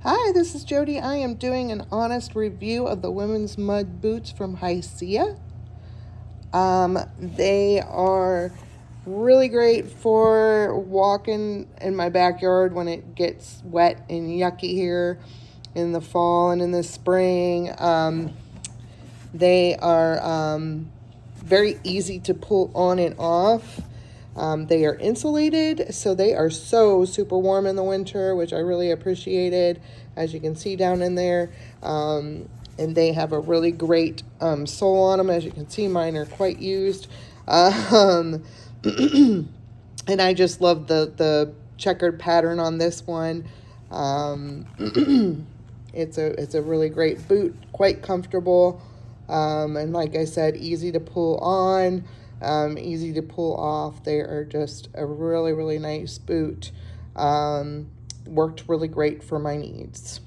Hi, this is Jody. I am doing an honest review of the women's mud boots from HISEA. They are really great for walking in my backyard when it gets wet and yucky here in the fall and in the spring. They are very easy to pull on and off. They are insulated, so they are so super warm in the winter, which I really appreciated, as you can see down in there. And they have a really great sole on them. As you can see, mine are quite used. And I just love the checkered pattern on this one. It's a really great boot, quite comfortable. And like I said, easy to pull on, easy to pull off. They are just a really, really nice boot. Worked really great for my needs.